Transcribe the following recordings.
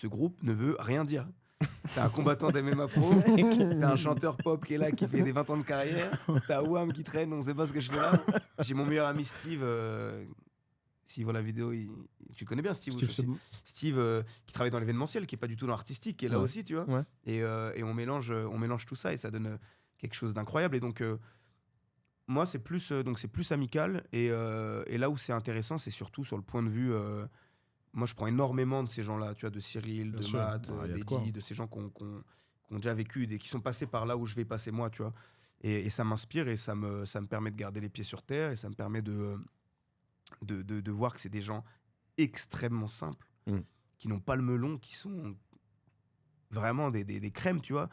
ce groupe ne veut rien dire. T'as un combattant d'MMA pro, t'as un chanteur pop qui est là, qui fait des 20 ans de carrière, t'as Wham qui traîne, on sait pas ce que je fais là. J'ai mon meilleur ami Steve, s'il voit la vidéo, tu connais bien Steve. Steve qui travaille dans l'événementiel, qui est pas du tout dans l'artistique, qui est là aussi, tu vois. Ouais. Et on mélange tout ça et ça donne quelque chose d'incroyable. Et donc, moi, c'est plus amical. Et là où c'est intéressant, c'est surtout sur le point de vue... moi, je prends énormément de ces gens-là, tu vois, de Cyril, Bien de sûr. Matt, d'Eddie, de ces gens qui ont déjà vécu et qui sont passés par là où je vais passer moi, tu vois. Et ça m'inspire et ça me permet de garder les pieds sur terre et ça me permet de voir que c'est des gens extrêmement simples, qui n'ont pas le melon, qui sont vraiment des crèmes, tu vois.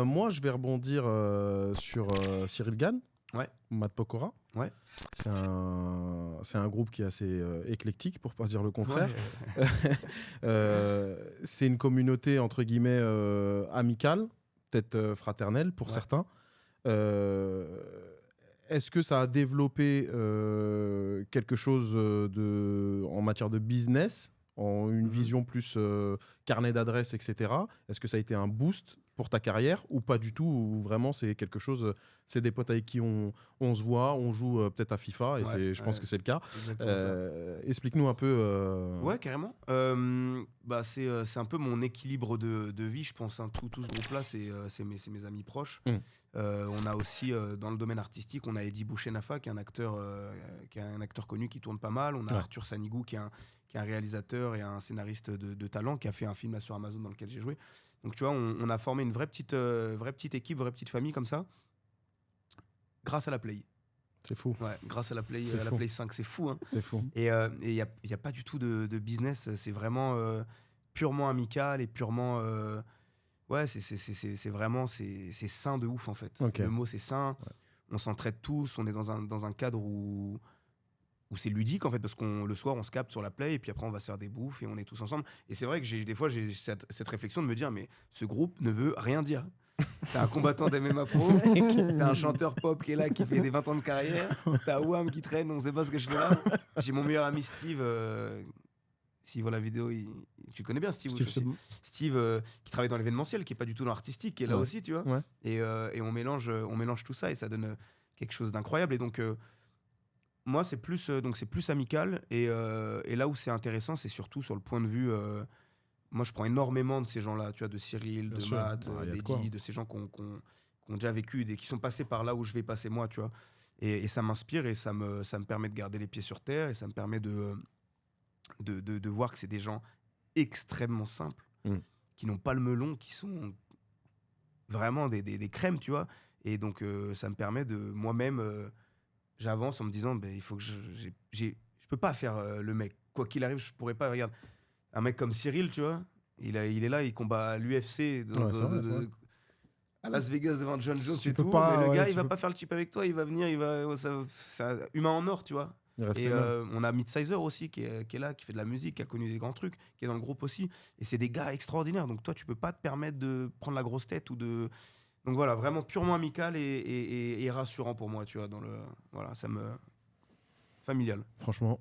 Moi, je vais rebondir sur Cyril Gann, Matt Pokora. Ouais. C'est un groupe qui est assez éclectique, pour pas dire le contraire. C'est une communauté, entre guillemets, amicale, peut-être fraternelle pour certains. Est-ce que ça a développé quelque chose en matière de business, en une vision plus carnet d'adresses, etc. Est-ce que ça a été un boost pour ta carrière ou pas du tout, ou vraiment c'est quelque chose, c'est des potes avec qui on se voit, on joue peut-être à FIFA et je pense que c'est le cas. Explique-nous un peu. Ouais, carrément. C'est un peu mon équilibre de vie, je pense. Hein. Tout ce groupe-là, c'est mes amis proches. On a aussi, dans le domaine artistique, on a Eddie Bouchenafa, qui est un acteur connu, qui tourne pas mal. On a Arthur Sanigou, qui est un réalisateur et un scénariste de talent, qui a fait un film là, sur Amazon dans lequel j'ai joué. Donc tu vois, on a formé une vraie petite équipe, vraie petite famille comme ça, grâce à la Play. C'est fou. Ouais, grâce à la Play 5, c'est fou. Hein. C'est fou. Et il y a pas du tout de business, c'est vraiment purement amical et purement... c'est vraiment c'est sain de ouf en fait. Okay. Le mot c'est sain. Ouais. On s'entraide tous, on est dans un cadre où c'est ludique en fait, parce que le soir on se capte sur la Play et puis après on va se faire des bouffes et on est tous ensemble. Et c'est vrai que des fois j'ai cette réflexion de me dire mais ce groupe ne veut rien dire. T'as un combattant d'MMA pro, t'as un chanteur pop qui est là, qui fait des 20 ans de carrière, t'as Wham qui traîne, on sait pas ce que je fais là. J'ai mon meilleur ami Steve, s'il voit la vidéo, tu connais bien Steve. Steve qui travaille dans l'événementiel, qui est pas du tout dans l'artistique, qui est là aussi, tu vois. Ouais. Et on mélange tout ça et ça donne quelque chose d'incroyable. Et donc moi c'est plus amical et là où c'est intéressant, c'est surtout sur le point de vue. Moi, je prends énormément de ces gens-là, tu vois, de Cyril, de Matt, d'Eddie, de ces gens qui ont déjà vécu et qui sont passés par là où je vais passer moi, tu vois. Et ça m'inspire et ça me permet de garder les pieds sur terre et ça me permet de voir que c'est des gens extrêmement simples, qui n'ont pas le melon, qui sont vraiment des crèmes, tu vois. Et donc, ça me permet de moi-même, j'avance en me disant, il faut que je peux pas faire le mec. Quoi qu'il arrive, je pourrais pas. Regarde. Un mec comme Cyril, tu vois, il est là, il combat à l'UFC à Las Vegas devant John Jones et tout. Mais le gars, il va pas faire le chip avec toi, il va venir, c'est humain en or, tu vois. Et on a Midsizer aussi qui est là, qui fait de la musique, qui a connu des grands trucs, qui est dans le groupe aussi. Et c'est des gars extraordinaires. Donc toi, tu peux pas te permettre de prendre la grosse tête ou de. Donc voilà, vraiment purement amical et rassurant pour moi, tu vois. Voilà, ça me. Familial. Franchement,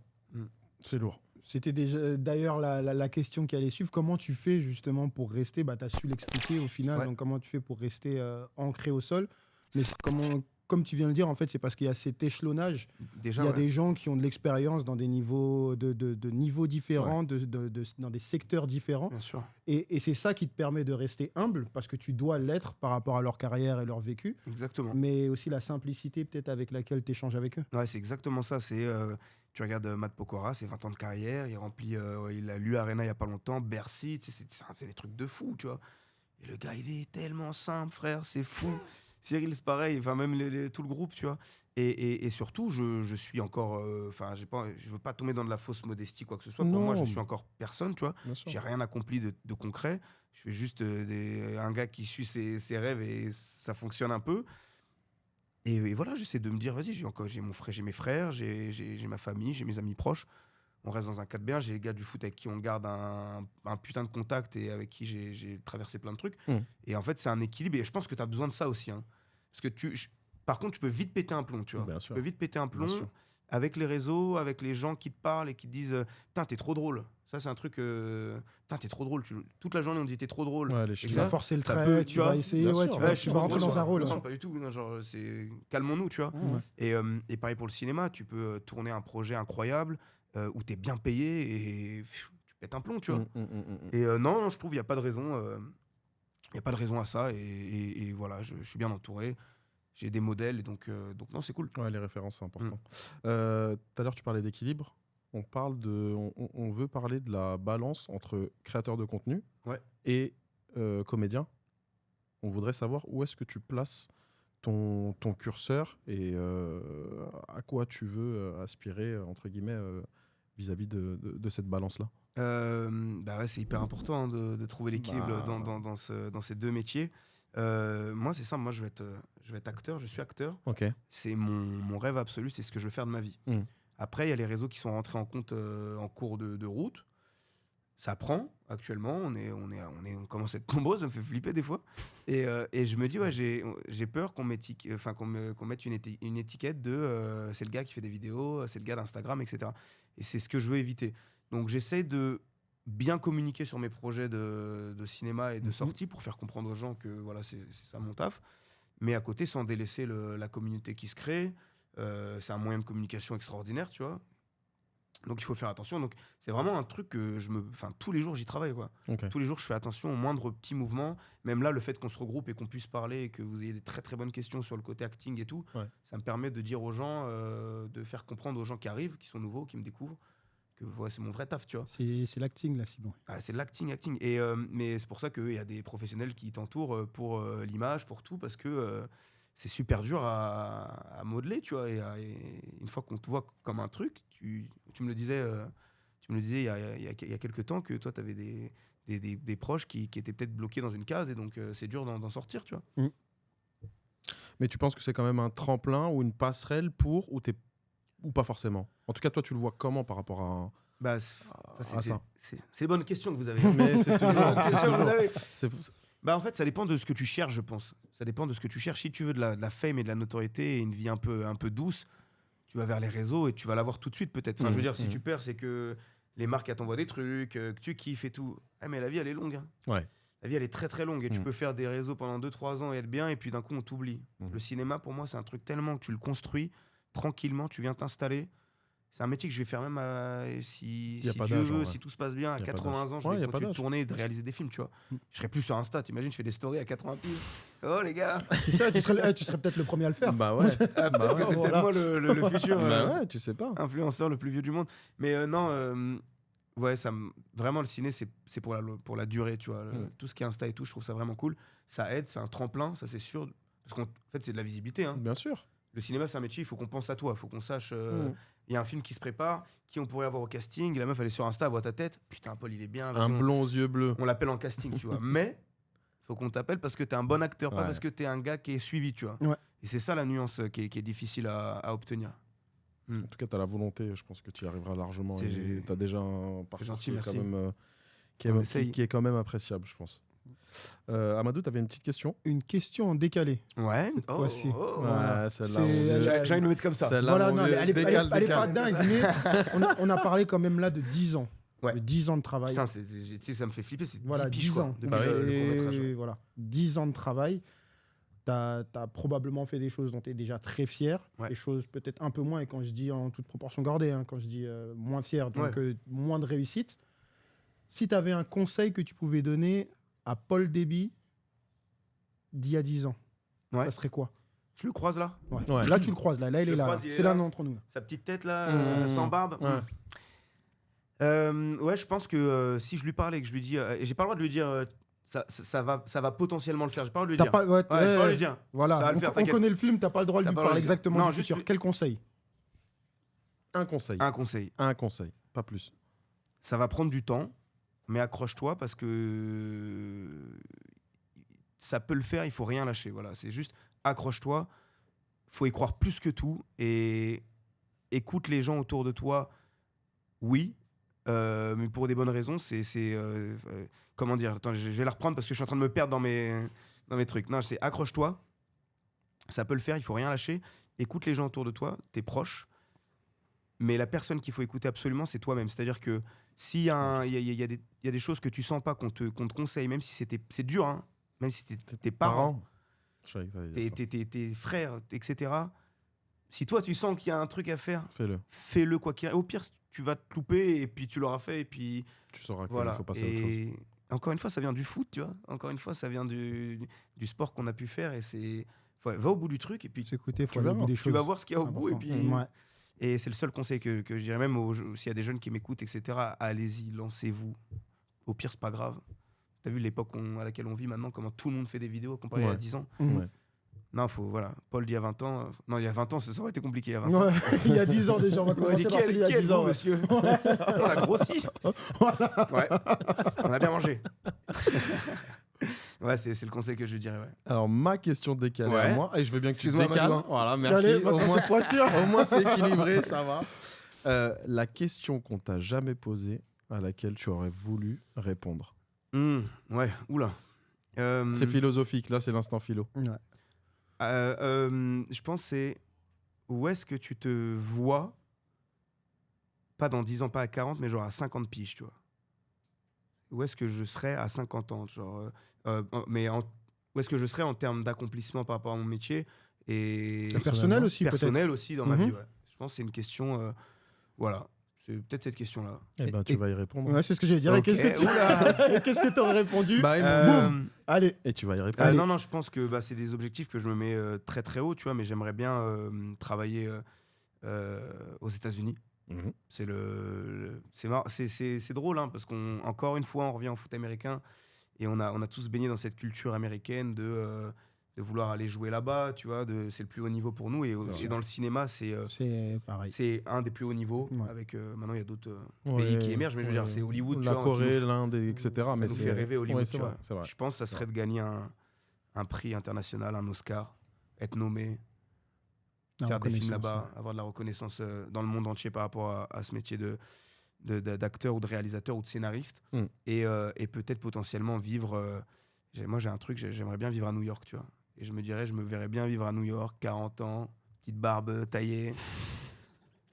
c'est lourd. C'était déjà d'ailleurs la question qui allait suivre. Comment tu fais justement pour rester, tu as su l'expliquer au final, donc comment tu fais pour rester ancré au sol. Mais comme tu viens de le dire, en fait, c'est parce qu'il y a cet échelonnage. Déjà, il y a des gens qui ont de l'expérience dans des niveaux, de niveaux différents, dans des secteurs différents. Bien sûr. Et c'est ça qui te permet de rester humble, parce que tu dois l'être par rapport à leur carrière et leur vécu. Exactement. Mais aussi la simplicité peut-être avec laquelle tu échanges avec eux. Ouais, c'est exactement ça. Tu regardes Matt Pokora, c'est 20 ans de carrière, il a l'U-Arena il n'y a pas longtemps, Bercy, c'est des trucs de fou, tu vois. Et le gars, il est tellement simple, frère, c'est fou. Cyril, c'est pareil, enfin même tout le groupe, tu vois. Et surtout, je suis encore, je veux pas tomber dans de la fausse modestie, quoi que ce soit. Pour moi, je suis encore personne, tu vois. J'ai rien accompli de concret. Je suis juste un gars qui suit ses rêves et ça fonctionne un peu. Et voilà, j'essaie de me dire, vas-y, j'ai mes frères, j'ai ma famille, j'ai mes amis proches. on reste dans un cadre bien. J'ai les gars du foot avec qui on garde un putain de contact et avec qui j'ai traversé plein de trucs. Et en fait, c'est un équilibre. Et je pense que tu as besoin de ça aussi. Hein. Parce que par contre, tu peux vite péter un plomb, tu vois. Tu peux vite péter un plomb avec les réseaux, avec les gens qui te parlent et qui te disent « Putain, t'es trop drôle ». Ça, c'est un truc. Putain, t'es trop drôle. Toute la journée, on dit t'es trop drôle. Ouais, tu vas forcer le trait, tu vas essayer, tu vas rentrer dans un rôle. Non, pas du tout. Non, genre, calmons-nous, tu vois. Et pareil pour le cinéma, tu peux tourner un projet incroyable où t'es bien payé et tu pètes un plomb, tu vois. Et non, je trouve qu'il n'y a pas de raison. Il n'y a pas de raison à ça. Et voilà, je suis bien entouré. J'ai des modèles. Et donc non, c'est cool. Ouais, les références, c'est important. Tout à l'heure, tu parlais d'équilibre. On veut parler de la balance entre créateur de contenu et comédien. On voudrait savoir où est-ce que tu places ton curseur et à quoi tu veux aspirer, entre guillemets, vis-à-vis de cette balance-là. C'est hyper important hein, de trouver l'équilibre dans ces deux métiers. Moi, c'est simple. Moi, je vais être acteur. Je suis acteur. C'est mon rêve absolu. C'est ce que je veux faire de ma vie. Après, il y a les réseaux qui sont rentrés en compte en cours de route. Ça prend actuellement. On commence à être nombreux. Ça me fait flipper des fois. Et je me dis, j'ai peur qu'on mette une étiquette de c'est le gars qui fait des vidéos, c'est le gars d'Instagram, etc. Et c'est ce que je veux éviter. Donc, j'essaie de bien communiquer sur mes projets de cinéma et de sortie pour faire comprendre aux gens que voilà, c'est ça mon taf. Mais à côté, sans délaisser la communauté qui se crée. C'est un moyen de communication extraordinaire, tu vois. Donc il faut faire attention. Donc c'est vraiment un truc que tous les jours j'y travaille, quoi. Tous les jours je fais attention aux moindres petits mouvements. Même là, le fait qu'on se regroupe et qu'on puisse parler et que vous ayez des très très bonnes questions sur le côté acting et tout, ça me permet de dire aux gens, de faire comprendre aux gens qui arrivent, qui sont nouveaux, qui me découvrent, que c'est mon vrai taf, tu vois. C'est l'acting là, Simon. C'est l'acting. Et mais c'est pour ça qu'il y a des professionnels qui t'entourent pour l'image, pour tout, parce que c'est super dur à modeler, tu vois. Et une fois qu'on te voit comme un truc, tu me le disais, il y a quelques temps que toi, tu avais des proches qui étaient peut-être bloqués dans une case, et donc c'est dur d'en sortir, tu vois. Mais tu penses que c'est quand même un tremplin ou une passerelle ou pas forcément? En tout cas, toi, tu le vois comment par rapport à ça? C'est les bonnes questions que vous avez. Mais c'est en fait, ça dépend de ce que tu cherches, je pense. Ça dépend de ce que tu cherches. Si tu veux de la fame et de la notoriété et une vie un peu douce, tu vas vers les réseaux et tu vas l'avoir tout de suite, peut-être. Enfin, je veux dire, si tu perds, c'est que les marques, elles t'envoient des trucs, que tu kiffes et tout. Mais la vie, elle est longue. Hein. La vie, elle est très, très longue. Et tu peux faire des réseaux pendant 2-3 ans et être bien, et puis d'un coup, on t'oublie. Le cinéma, pour moi, c'est un truc tellement que tu le construis tranquillement, tu viens t'installer. C'est un métier que je vais faire même si tout se passe bien, à 80 ans, je vais continuer de tourner et de réaliser des films, tu vois. Je serai plus sur Insta, t'imagines, je fais des stories à 80 piges. Oh les gars. C'est ça, tu serais peut-être le premier à le faire. Bah ouais. C'est peut-être moi le futur tu sais pas. Influenceur le plus vieux du monde. Mais vraiment le ciné, c'est pour la durée, tu vois. Tout ce qui est Insta et tout, je trouve ça vraiment cool. Ça aide, c'est un tremplin, ça c'est sûr. Parce qu'en fait, c'est de la visibilité. Hein. Bien sûr. Le cinéma, c'est un métier, il faut qu'on pense à toi, il faut qu'on sache. Il y a un film qui se prépare, qui on pourrait avoir au casting. La meuf, elle est sur Insta, elle voit ta tête. Putain, Paul, il est bien. Un blond aux yeux bleus. On l'appelle en casting, tu vois. Mais il faut qu'on t'appelle parce que t'es un bon acteur, pas parce que t'es un gars qui est suivi, tu vois. Et c'est ça la nuance qui est difficile à obtenir. En tout cas, t'as la volonté, je pense que tu y arriveras largement. T'as déjà un parcours gentil, qui est quand même appréciable, je pense. Amadou, tu avais une petite question? Une question en décalé. Ouais. Voici. J'ai envie de le mettre comme ça. Voilà, non, elle est pas dingue, mais on a parlé quand même là de 10 ans. Ouais. De 10 ans de travail. Putain, ça me fait flipper, c'est 10 voilà, piges 10 ans. depuis le court-métrage. Voilà, 10 ans de travail. Tu as probablement fait des choses dont tu es déjà très fier, des choses peut-être un peu moins, et quand je dis en toute proportion gardée, quand je dis moins fier, donc moins de réussite. Si tu avais un conseil que tu pouvais donner à Paul Déby d'il y a 10 ans, ça serait quoi? Je le croise là? Là, tu le croises, là il est là. C'est l'un d'entre nous. Sa petite tête là, sans barbe. Je pense que si je lui parlais et que je lui dis, et j'ai pas le droit de lui dire ça va potentiellement le faire, j'ai pas le droit de lui dire. J'ai pas le droit de lui dire. Voilà, ça va le faire, on connaît le film, t'as pas le droit de lui parler exactement. Non, du futur. Quel conseil? Un conseil, pas plus. Ça va prendre du temps, mais accroche-toi parce que ça peut le faire, il faut rien lâcher. Voilà, c'est juste accroche-toi, faut y croire plus que tout et écoute les gens autour de toi. Oui, mais pour des bonnes raisons. Comment dire? Attends, je vais la reprendre parce que je suis en train de me perdre dans mes trucs. Non, c'est accroche-toi. Ça peut le faire, il faut rien lâcher. Écoute les gens autour de toi, tes proches. Mais la personne qu'il faut écouter absolument, c'est toi-même. C'est-à-dire que s'il y a des choses que tu sens pas, qu'on te conseille, même si c'est dur, hein, même si tes parents, Je savais que t'allais dire ça. tes frères, etc. Si toi, tu sens qu'il y a un truc à faire, Fais-le. fais-le quoi qu'il arrive. Au pire, tu vas te louper et puis tu l'auras fait et puis Tu sauras qu'il voilà. faut passer à autre chose. Et encore une fois, ça vient du foot, tu vois. Encore une fois, ça vient du sport qu'on a pu faire et c'est... Va au bout du truc et puis S'écouter, faut Tu aller au verras. bout des tu choses. vas voir ce qu'il y a au bout et Important. puis... Ouais. Et c'est le seul conseil que je dirais même s'il y a des jeunes qui m'écoutent, etc. Allez-y, lancez-vous. Au pire, c'est pas grave. T'as vu l'époque à laquelle on vit maintenant, comment tout le monde fait des vidéos comparé à 10 ans. Ouais. Non, voilà. Paul dit il y a 20 ans. Non, il y a 20 ans, ça aurait été compliqué. Il y a 20 ans. Ouais. Il y a 10 ans déjà, on va On aurait dit commencer par celui il y qui a 10 êtes-vous, ans. Ouais. monsieur On a grossi. Ouais. On a bien mangé. Ouais, c'est le conseil que je dirais. Ouais. Alors, ma question décalée à Ouais. moi, et je veux bien que tu Excuse-moi, décales. Madouin. Voilà, merci. Allez, au maintenant, moins, c'est fois sûr. au moins, c'est équilibré, ça va. La question qu'on t'a jamais posée, à laquelle tu aurais voulu répondre. Ouais, oula. C'est philosophique, là, c'est l'instant philo. Ouais. Je pense que c'est où est-ce que tu te vois, pas dans 10 ans, pas à 40, mais genre à 50 piges, tu vois. Où est-ce que je serais à 50 ans, genre, où est-ce que je serais en termes d'accomplissement par rapport à mon métier et Personnel aussi, personnel peut-être. aussi dans ma Mhm. vie. Ouais. Je pense que c'est une question, voilà, c'est peut-être cette question-là. Eh ben, tu vas y répondre. Ouais, c'est ce que j'allais dire. Ok, Et qu'est-ce que tu aurais répondu? Bah, Allez. et tu vas y répondre. Non, je pense que c'est des objectifs que je me mets très très haut, tu vois, mais j'aimerais bien travailler aux États-Unis. Mhm. C'est drôle, hein, parce qu'encore une fois, on revient au foot américain et on a tous baigné dans cette culture américaine de vouloir aller jouer là-bas, tu vois, c'est le plus haut niveau pour nous et dans le cinéma, c'est pareil. c'est un des plus hauts niveaux. Ouais. Avec maintenant, il y a d'autres Ouais, pays qui émergent, mais je veux ouais. dire, c'est Hollywood, tu La vois, Corée, qui nous- l'Inde, etc. ça mais nous c'est fait rêver Hollywood, Ouais, tu c'est vois. vrai, c'est vrai. Je pense que ça serait de gagner un prix international, un Oscar, être nommé, faire des films là-bas, avoir de la reconnaissance dans le monde entier par rapport à ce métier d'acteur ou de réalisateur ou de scénariste. Mm. Et peut-être potentiellement vivre... moi, j'ai un truc, j'aimerais bien vivre à New York, tu vois. Et je me verrais bien vivre à New York, 40 ans, petite barbe taillée,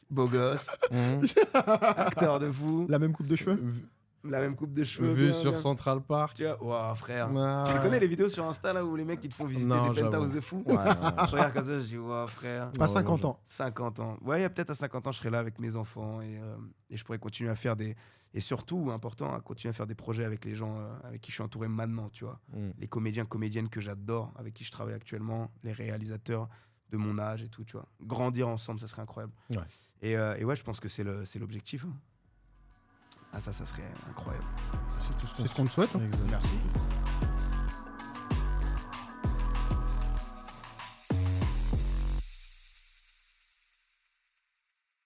beau gosse, Mhm. acteur de fou, La même coupe de cheveux? la même coupe de cheveux. Vu bien, sur bien. Central Park. Tu vois, ouah, frère. Ah. Tu connais les vidéos sur Insta là où les mecs ils te font visiter Non, des penthouses j'avoue. de fou? Ouais, ouais, ouais. Je regarde comme ça, je dis, ouah, frère. À 50 ans. 50 ans. Ouais, peut-être à 50 ans, je serai là avec mes enfants et je pourrais continuer à faire et surtout, important, à continuer à faire des projets avec les gens avec qui je suis entouré maintenant, tu vois. Mhm. Les comédiens, comédiennes que j'adore, avec qui je travaille actuellement, les réalisateurs de mon âge et tout, tu vois. Grandir ensemble, ça serait incroyable. Ouais. Et ouais, je pense que c'est l'objectif. Hein. Ah, ça serait incroyable. C'est tout C'est ce qu'on te souhaite. hein. Exact. Merci.